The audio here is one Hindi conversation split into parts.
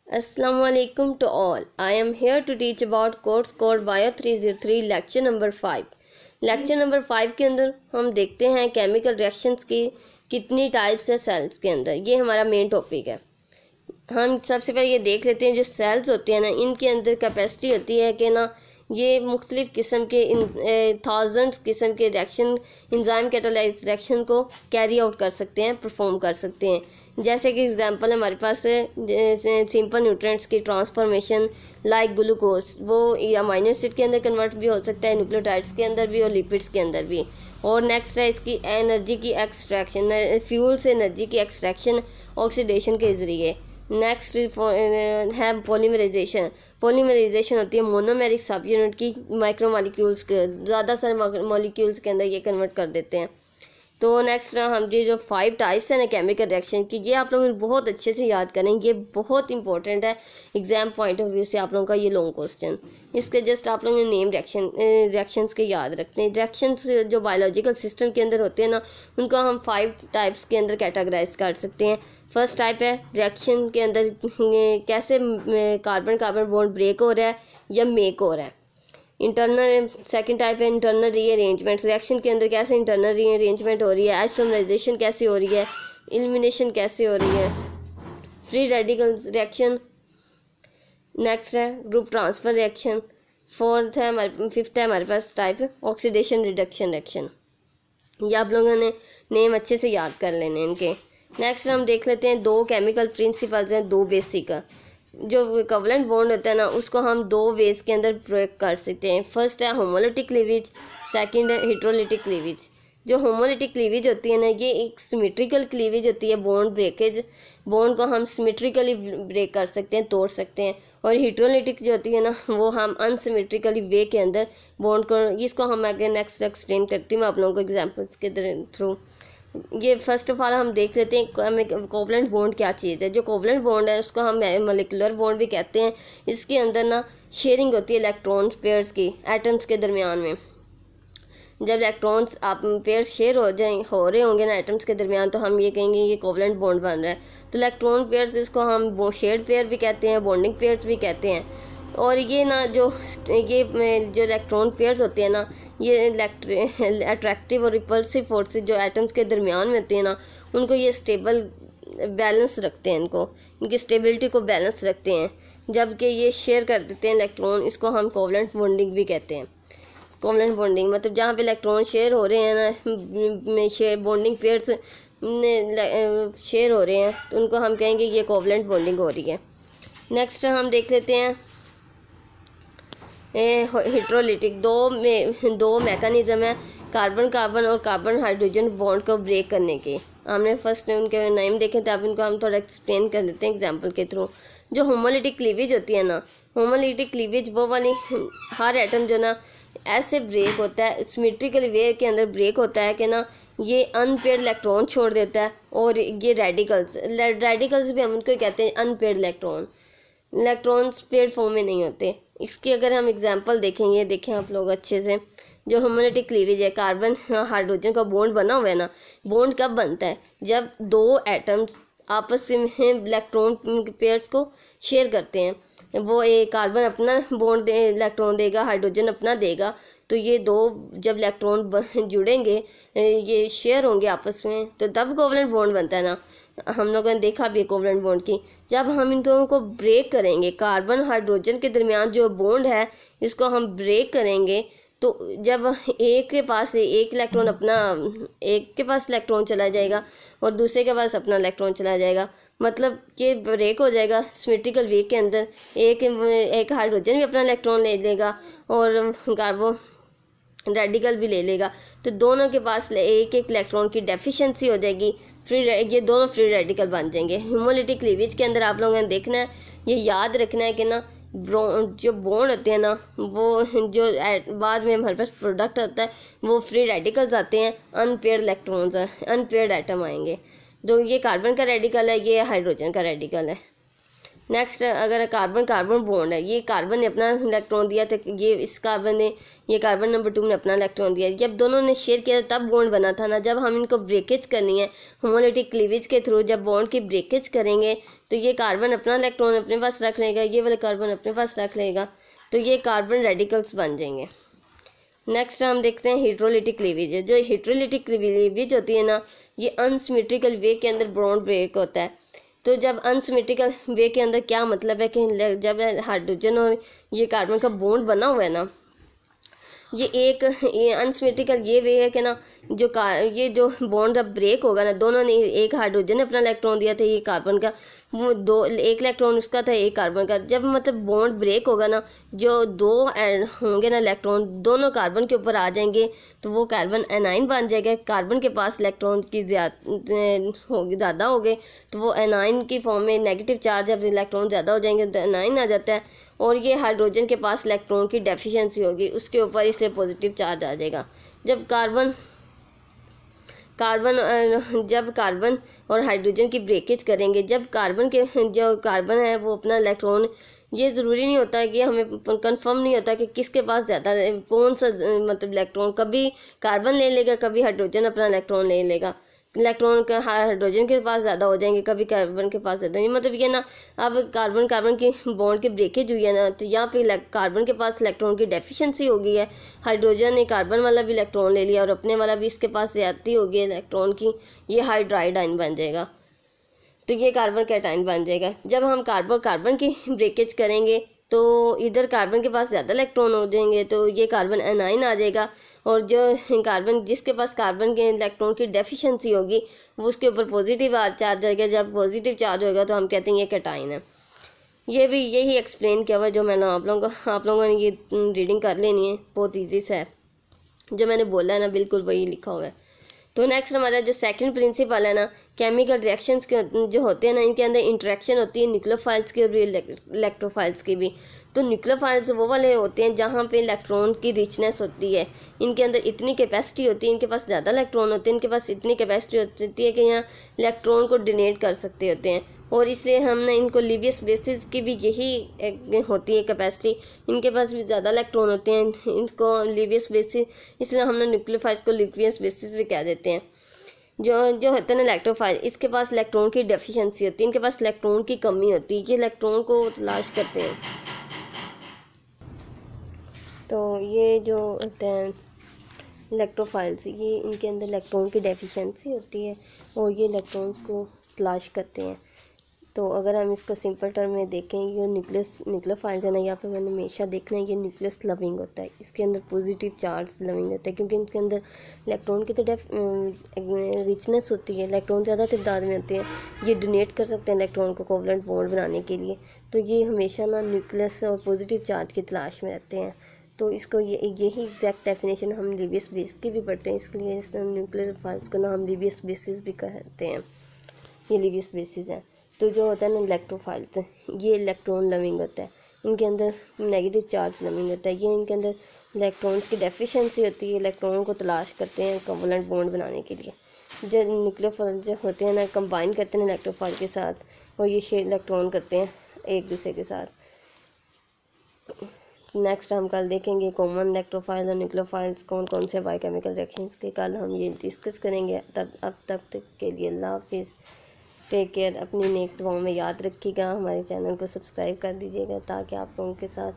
Assalamualaikum to all. I am here to teach about course code Bio 303 lecture number 5. Lecture number 5 के अंदर हम देखते हैं केमिकल रिएक्शंस की कितनी टाइप्स है सेल्स के अंदर। ये हमारा मेन टॉपिक है। हम सबसे पहले ये देख लेते हैं जो सेल्स होती हैं ना, इनके अंदर कैपेसिटी होती है कि ना ये मुख्तलिफ़ किस्म के थाउजेंड्स किस्म के रिएक्शन इंजाइम कैटालाइज रिएक्शन को कैरी आउट कर सकते हैं, परफॉर्म कर सकते हैं। जैसे कि एग्जांपल हमारे पास सिंपल न्यूट्रिएंट्स की ट्रांसफॉर्मेशन लाइक ग्लूकोज, वो अमीनो एसिड के अंदर कन्वर्ट भी हो सकता है, न्यूक्लियोटाइड्स के अंदर भी और लिपिड्स के अंदर भी। और नेक्स्ट है इसकी एनर्जी की एक्सट्रैक्शन, फ्यूल से एनर्जी की एक्सट्रैक्शन ऑक्सीडेशन के ज़रिए। नेक्स्ट है पॉलीमराइजेशन। पॉलीमराइजेशन होती है मोनोमेरिक सब यूनिट की माइक्रोमोलिक्यूल्स के ज़्यादा सारे मॉलिक्यूल्स के अंदर ये कन्वर्ट कर देते हैं। तो नेक्स्ट हम ये जो 5 टाइप्स हैं ना केमिकल रिएक्शन की, ये आप लोग बहुत अच्छे से याद करें, ये बहुत इंपॉर्टेंट है एग्जाम पॉइंट ऑफ व्यू से आप लोगों का ये लॉन्ग क्वेश्चन। इसके जस्ट आप लोगों ने नेम रिएक्शंस के याद रखते हैं। रिएक्शंस जो बायोलॉजिकल सिस्टम के अंदर होते हैं ना, उनको हम 5 टाइप्स के अंदर कैटेगराइज कर सकते हैं। फर्स्ट टाइप है रिएक्शन के अंदर कैसे कार्बन कार्बन बॉन्ड ब्रेक हो रहा है या मेक हो रहा है। इंटरनल सेकंड टाइप है इंटरनल रीअरेंजमेंट। रिएक्शन के अंदर कैसे इंटरनल रीअरेंजमेंट हो रही है, आइसोमराइजेशन कैसे हो रही है, एलिमिनेशन कैसे हो रही है। Free radicals reaction. नेक्स्ट है ग्रुप ट्रांसफर रिएक्शन। फिफ्थ है हमारे पास टाइप ऑक्सीडेशन रिडक्शन रिएक्शन। ये आप लोगों ने नेम अच्छे से याद कर लेने इनके। नेक्स्ट हम देख लेते हैं 2 केमिकल प्रिंसिपल्स हैं, 2 बेसिक का। जो कोवलेंट बॉन्ड होता है ना, उसको हम 2 वेज के अंदर प्रयोग कर सकते हैं। फर्स्ट है होमोलिटिक क्लीवेज, सेकंड है हेट्रोलिटिक क्लीवेज। जो होमोलिटिक क्लीवेज होती है ना, ये एक सिमेट्रिकल क्लीवेज होती है। बॉन्ड ब्रेकेज, बॉन्ड को हम सिमेट्रिकली ब्रेक कर सकते हैं, तोड़ सकते हैं। और हेट्रोलिटिक जो होती है ना, वो हम अनसिमेट्रिकली वे के अंदर बॉन्ड को, इसको हम आगे नेक्स्ट एक्सप्लेन करती हूँ आप लोगों को एग्जाम्पल्स के थ्रू। ये फर्स्ट ऑफ ऑल हम देख लेते हैं कोवलेंट बॉन्ड क्या चीज़ है। जो कोवलेंट बॉन्ड है उसको हम मोलिकुलर बॉन्ड भी कहते हैं। इसके अंदर ना शेयरिंग होती है इलेक्ट्रॉन पेयर्स की एटम्स के दरमियान में। जब इलेक्ट्रॉन्स आप पेयर्स शेयर हो रहे होंगे ना एटम्स के दरमियान, तो हम ये कहेंगे ये कोवलेंट बॉन्ड बन रहा है। तो इलेक्ट्रॉन पेयर्स इसको हम शेयर्ड पेयर भी कहते हैं, बॉन्डिंग पेयर्स भी कहते हैं। और ये ना जो इलेक्ट्रॉन पेयर्स होते हैं ना, ये अट्रैक्टिव और रिपल्सिव फोर्सेस जो एटम्स के दरमियान में होते हैं ना, उनको ये स्टेबल बैलेंस रखते हैं, इनकी स्टेबिलिटी को बैलेंस रखते हैं। जबकि ये शेयर कर देते हैं इलेक्ट्रॉन, इसको हम कोवलेंट बॉन्डिंग भी कहते हैं। कोवलेंट बॉन्डिंग मतलब जहाँ पे इलेक्ट्रॉन शेयर हो रहे हैं ना, शेयर बॉन्डिंग पेयर्स शेयर हो रहे हैं, तो उनको हम कहेंगे ये कोवलेंट बॉन्डिंग हो रही है। नेक्स्ट हम देख लेते हैं हेट्रोलिटिक। दो मैकेनिज्म है कार्बन कार्बन और कार्बन हाइड्रोजन बॉन्ड को ब्रेक करने के। हमने फर्स्ट उनके नेम देखे थे, अब इनको हम थोड़ा एक्सप्लेन कर देते हैं एग्जांपल के थ्रू। जो होमोलिटिक क्लीवेज होती है ना, होमोलिटिक क्लीवेज वो वाली हर एटम जो ना ऐसे ब्रेक होता है, सिमेट्रिकल वे के अंदर ब्रेक होता है कि ना ये अनपेयर्ड इलेक्ट्रॉन छोड़ देता है। और ये रेडिकल्स भी हम उनको कहते हैं अनपेयर्ड इलेक्ट्रॉन्स पेयर्ड फॉर्म में नहीं होते। इसकी अगर हम एग्जांपल देखें, ये देखें आप लोग अच्छे से। जो होमोलिटिक क्लीवेज है, कार्बन हाइड्रोजन का बॉन्ड बना हुआ है ना, बॉन्ड कब बनता है? जब 2 एटम्स आपस में इलेक्ट्रॉन पेयर्स को शेयर करते हैं। वो एक कार्बन अपना बॉन्ड इलेक्ट्रॉन देगा, हाइड्रोजन अपना देगा, तो ये 2 जब इलेक्ट्रॉन जुड़ेंगे, ये शेयर होंगे आपस में, तो तब कोवलेंट बॉन्ड बनता है ना। हम लोगों ने देखा भी कोवलेंट बॉन्ड की। जब हम इन दोनों को ब्रेक करेंगे, कार्बन हाइड्रोजन के दरमियान जो बॉन्ड है इसको हम ब्रेक करेंगे, तो जब एक के पास एक इलेक्ट्रॉन अपना, एक के पास इलेक्ट्रॉन चला जाएगा और दूसरे के पास अपना इलेक्ट्रॉन चला जाएगा, मतलब कि ब्रेक हो जाएगा सिमेट्रिकल वे के अंदर। एक हाइड्रोजन भी अपना इलेक्ट्रॉन ले लेगा और कार्बन रेडिकल भी ले लेगा, तो दोनों के पास एक इलेक्ट्रॉन की डेफिशिएंसी हो जाएगी। ये दोनों फ्री रेडिकल बन जाएंगे। होमोलिटिक क्लीवेज के अंदर आप लोगों ने देखना है, ये याद रखना है कि ना जो बॉन्ड होते हैं ना, वो जो बाद में हमारे पास प्रोडक्ट होता है वो फ्री रेडिकल्स आते हैं, अनपेयर्ड इलेक्ट्रॉन्स है, अनपेयर्ड एटम आएंगे। तो ये कार्बन का रेडिकल है, ये हाइड्रोजन का रेडिकल है। नेक्स्ट, अगर कार्बन कार्बन बॉन्ड है, ये कार्बन ने अपना इलेक्ट्रॉन दिया था, ये इस कार्बन ने, ये कार्बन नंबर 2 ने अपना इलेक्ट्रॉन दिया, जब दोनों ने शेयर किया तब बॉन्ड बना था ना। जब हम इनको ब्रेकेज करनी है होमोलिटिक क्लीवेज के थ्रू, जब बॉन्ड की ब्रेकेज करेंगे तो ये कार्बन अपना इलेक्ट्रॉन अपने पास रख लेगा, ये वाला कार्बन अपने पास रख लेगा, तो ये कार्बन रेडिकल्स बन जाएंगे। नेक्स्ट हम देखते हैं हाइड्रोलिटिक क्लीवेज है। जो हाइड्रोलिटिक क्लीवेज होती है ना, ये अनसिमेट्रिकल वे के अंदर बॉन्ड ब्रेक होता है। तो जब अनसिमेट्रिकल वे के अंदर क्या मतलब है कि जब हाइड्रोजन और ये कार्बन का बॉन्ड बना हुआ है ना, ये अनसिमेट्रिकल ये वे है कि ना, ये जो बॉन्ड जब ब्रेक होगा ना, दोनों ने, एक हाइड्रोजन ने अपना इलेक्ट्रॉन दिया था, ये कार्बन का, वो एक इलेक्ट्रॉन उसका था, एक कार्बन का। जब मतलब बॉन्ड ब्रेक होगा ना, जो दो होंगे ना इलेक्ट्रॉन, दोनों कार्बन के ऊपर आ जाएंगे, तो वो कार्बन एनाइन बन जाएगा। कार्बन के पास इलेक्ट्रॉन की ज़्यादा हो गए तो वो एनाइन की फॉर्म में नेगेटिव चार्ज, जब इलेक्ट्रॉन ज़्यादा हो जाएंगे तो एनाइन आ जाता है। और ये हाइड्रोजन के पास इलेक्ट्रॉन की डेफिशिएंसी होगी उसके ऊपर, इसलिए पॉजिटिव चार्ज आ जाएगा। जब कार्बन और हाइड्रोजन की ब्रेकेज करेंगे, जब जो कार्बन है वो अपना इलेक्ट्रॉन, ये ज़रूरी नहीं होता कि हमें कंफर्म नहीं होता कि किसके पास ज़्यादा, कौन सा मतलब इलेक्ट्रॉन, कभी कार्बन ले लेगा, कभी हाइड्रोजन अपना इलेक्ट्रॉन ले लेगा। इलेक्ट्रॉन का हाइड्रोजन के पास ज़्यादा हो जाएंगे, कभी कार्बन के पास ज़्यादा, मतलब ये ना, अब कार्बन की बॉन्ड की ब्रेकेज हुई है ना, तो यहाँ पे कार्बन के पास इलेक्ट्रॉन की डेफिशिएंसी हो गई है। हाइड्रोजन ने कार्बन वाला भी इलेक्ट्रॉन ले लिया और अपने वाला भी, इसके पास ज़्यादती हो गई है इलेक्ट्रॉन की, ये हाइड्राइड आयन बन जाएगा, तो ये कार्बन कैटायन बन जाएगा। जब हम कार्बन की ब्रेकेज करेंगे तो इधर कार्बन के पास ज़्यादा इलेक्ट्रॉन हो जाएंगे, तो ये कार्बन एनाइन आ जाएगा। और जो कार्बन, जिसके पास कार्बन के इलेक्ट्रॉन की डेफिशिएंसी होगी, वो उसके ऊपर पॉजिटिव चार्ज आएगा। जब पॉजिटिव चार्ज होगा तो हम कहते हैं ये कैटायन है। ये भी यही एक्सप्लेन किया हुआ, जो मैंने आप लोगों ने ये रीडिंग कर लेनी है, बहुत ईजी सा है, जो मैंने बोला है ना बिल्कुल वही लिखा हुआ है। तो नेक्स्ट हमारा जो सेकंड प्रिंसिपल है ना, केमिकल रिएक्शंस के जो होते हैं ना, इनके अंदर इंटरेक्शन होती है न्यूक्लियोफाइल्स की और इलेक्ट्रोफाइल्स की भी। तो न्यूक्लियोफाइल्स वो वाले होते हैं जहाँ पे इलेक्ट्रॉन की रिचनेस होती है, इनके अंदर इतनी कैपेसिटी होती है, इनके पास ज़्यादा इलेक्ट्रॉन होते हैं, इनके पास इतनी कैपेसिटी होती है कि यहाँ इलेक्ट्रॉन को डोनेट कर सकते होते हैं। और इसलिए हमने इनको लिवियस बेसिस की भी यही होती है कैपेसिटी, इनके पास भी ज़्यादा इलेक्ट्रॉन होते हैं, इनको लिवियस बेसिस, इसलिए हमने न्यूक्लियोफाइल्स को लिवियस बेसिस भी कह देते हैं। जो होते हैं ना इलेक्ट्रोफाइल, इसके पास इलेक्ट्रॉन की डेफिशिएंसी होती है, इनके पास इलेक्ट्रॉन की कमी होती है, ये इलेक्ट्रॉन को तलाश करते हैं। तो ये जो होते हैं इलेक्ट्रोफाइल्स, ये इनके अंदर इलेक्ट्रॉन की डेफिशिएंसी होती है और ये इलेक्ट्रॉन्स को तलाश करते हैं। तो अगर हम इसको सिंपल टर्म में देखें, ये न्यूक्लियोफाइल्स है ना, यहाँ पे मैंने हमेशा देखना है ये न्यूक्लियस लविंग होता है, इसके अंदर पॉजिटिव चार्ज लविंग होता है, क्योंकि इनके अंदर इलेक्ट्रॉन की तो रिचनेस होती है, इलेक्ट्रॉन ज़्यादा तादाद में होते हैं, ये डोनेट कर सकते हैं इलेक्ट्रॉन को कोवलेंट बॉन्ड बनाने के लिए। तो ये हमेशा ना न्यूक्लियस और पॉजिटिव चार्ज की तलाश में रहते हैं। तो इसको यही एग्जैक्ट डेफिनेशन हम लिवियस बेस की भी पढ़ते हैं, इसलिए इस न्यूक्लियोफाइल्स को ना हम लिवियस बेसिस भी कहते हैं, ये लिवियस बेसिस हैं। तो जो होता है ना इलेक्ट्रोफाइल्स, ये इलेक्ट्रॉन लविंग होता है, इनके अंदर नेगेटिव चार्ज लविंग होता है, ये इनके अंदर इलेक्ट्रॉन्स की डेफिशिएंसी होती है, इलेक्ट्रॉन को तलाश करते हैं कोवलेंट बॉन्ड बनाने के लिए। जो न्यूक्लियोफाइल जो होते हैं ना, कंबाइन करते हैं इलेक्ट्रोफाइल के साथ और ये शेयर इलेक्ट्रॉन करते हैं एक दूसरे के साथ। नेक्स्ट हम कल देखेंगे कॉमन इलेक्ट्रोफाइल और न्यूक्लियोफाइल्स कौन कौन से बायोकेमिकल रिएक्शंस के, कल हम ये डिस्कस करेंगे। अब तक के लिए अल्लाह हाफिज़, टेक केयर, अपनी नेक दुआओं में याद रखिएगा। हमारे चैनल को सब्सक्राइब कर दीजिएगा ताकि आप लोगों के साथ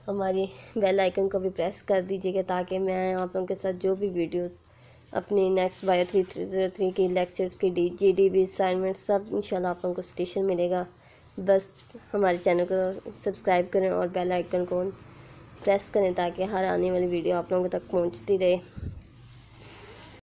हमारी बेल आइकन को भी प्रेस कर दीजिएगा, ताकि मैं आप लोगों के साथ जो भी वीडियोस अपनी नेक्स्ट बायो 303 की लेक्चर्स की GDB असाइनमेंट सब इंशाल्लाह आप लोगों को स्टेशन मिलेगा। बस हमारे चैनल को सब्सक्राइब करें और बेल आइकन को प्रेस करें ताकि हर आने वाली वीडियो आप लोगों तक पहुंचती रहे।